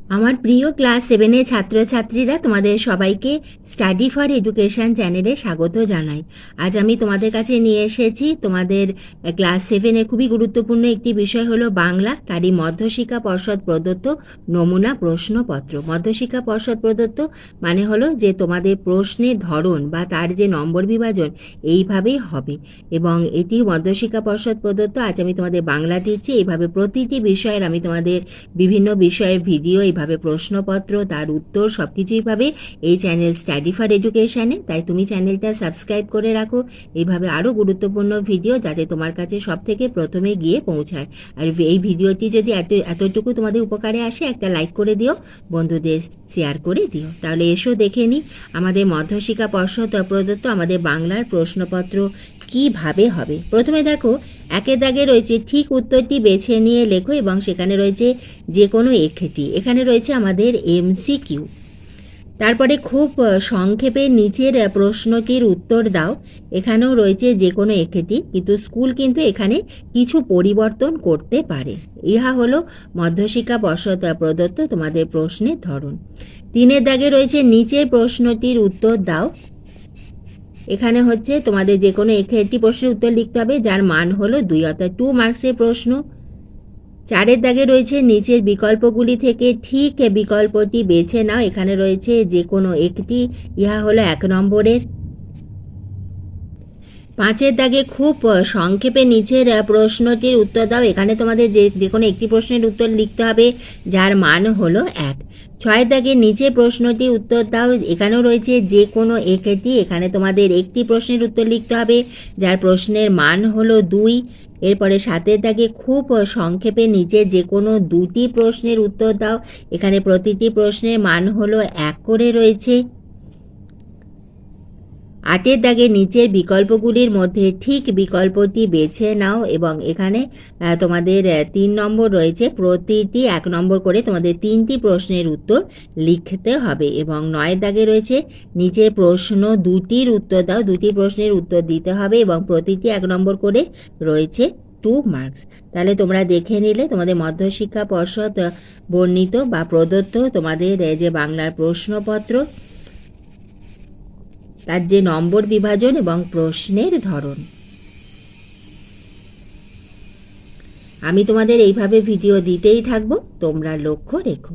আমার প্রিয় ক্লাস 7 এর ছাত্রছাত্রীরা, তোমাদের সবাইকে স্টাডি ফর এডুকেশন চ্যানেলে স্বাগত জানাই। আজ আমি তোমাদের কাছে নিয়ে এসেছি তোমাদের ক্লাস 7 এর খুবই গুরুত্বপূর্ণ একটি বিষয় হলো বাংলা, তারই মধ্যশিক্ষা পর্ষদ প্রদত্ত নমুনা প্রশ্নপত্র। মধ্যশিক্ষা পর্ষদ প্রদত্ত মানে হলো যে তোমাদের প্রশ্নের ধরন বা তার যে নম্বর বিভাজন এইভাবেই হবে, এবং এটি মধ্যশিক্ষা পর্ষদ প্রদত্ত। আজ আমি তোমাদের বাংলা দিচ্ছি। এইভাবে প্রতিটি বিষয়ের আমি তোমাদের বিভিন্ন বিষয়ের ভিডিও, এইভাবে প্রশ্নপত্র, তার উত্তর সবকিছুই পাবে এই চ্যানেল স্টাডি ফর এডুকেশনে। তাই তুমি চ্যানেলটা সাবস্ক্রাইব করে রাখো এইভাবে আরও গুরুত্বপূর্ণ ভিডিও যাতে তোমার কাছে সব থেকে প্রথমে গিয়ে পৌঁছায়। আর এই ভিডিওটি যদি এতটুকু তোমাদের উপকারে আসে, একটা লাইক করে দিও, বন্ধুদের শেয়ার করে দিও। তাহলে এসো দেখে নিই আমাদের মধ্যশিক্ষা পর্ষদ প্রদত্ত আমাদের বাংলার প্রশ্নপত্র কিভাবে হবে। প্রথমে দেখো, একের দাগে রয়েছে ঠিক উত্তরটি বেছে নিয়ে লেখো, এবং সেখানে রয়েছে যে কোনো একটি। এখানে রয়েছে আমাদের MCQ। তারপরে খুব সংক্ষেপে নিচের প্রশ্নটির উত্তর দাও। এখানেও রয়েছে যে কোনো একটি, কিন্তু স্কুল কিন্তু এখানে কিছু পরিবর্তন করতে পারে। ইহা হলো মধ্যশিক্ষা পর্ষদ প্রদত্ত তোমাদের প্রশ্নের ধরন। 3 দাগে রয়েছে নিচের প্রশ্নটির উত্তর দাও। এখানে হচ্ছে তোমাদের যে কোনো একটি প্রশ্নের উত্তর লিখতে হবে যার মান হলো 2, অর্থাৎ 2 মার্কসের প্রশ্ন। 4 দাগে রয়েছে নিচের বিকল্পগুলি থেকে ঠিক বিকল্পটি বেছে নাও। এখানে রয়েছে যে কোনো একটি, ইহা হলো 1 নম্বরের। 5 দাগে খুব সংক্ষেপে নিচের প্রশ্নটির উত্তর দাও। এখানে তোমাদের যে কোনো একটি প্রশ্নের উত্তর লিখতে হবে যার মান হলো 1। 6 দাগে নিচে প্রশ্নটি উত্তর দাও। এখানেও রয়েছে যে কোনো একটি। এখানে তোমাদের একটি প্রশ্নের উত্তর লিখতে হবে যার প্রশ্নের মান হলো 2। এরপরে 7 দাগে খুব সংক্ষেপে নিচে যে কোনো 2টি প্রশ্নের উত্তর দাও। এখানে প্রতিটি প্রশ্নের মান হলো 1 করে রয়েছে। 8 দাগে নিচের বিকল্পগুলির মধ্যে ঠিক বিকল্পটি বেছে নাও, এবং এখানে তোমাদের 3 নম্বর রয়েছে। প্রতিটি 1 নম্বর করে তোমাদের 3টি প্রশ্নের উত্তর লিখতে হবে। এবং 9 দাগে রয়েছে নিচের প্রশ্ন 2টির উত্তর দাও। 2টি প্রশ্নের উত্তর দিতে হবে, এবং প্রতিটি 1 নম্বর করে রয়েছে 2 মার্কস। তাহলে তোমরা দেখে নিলে তোমাদের মধ্যশিক্ষা পর্ষদ বর্ণিত বা প্রদত্ত তোমাদের যে বাংলার প্রশ্নপত্র, তার যে নম্বর বিভাজন এবং প্রশ্নের ধরন। আমি তোমাদের এইভাবে ভিডিও দিতেই থাকবো, তোমরা লক্ষ্য রেখো।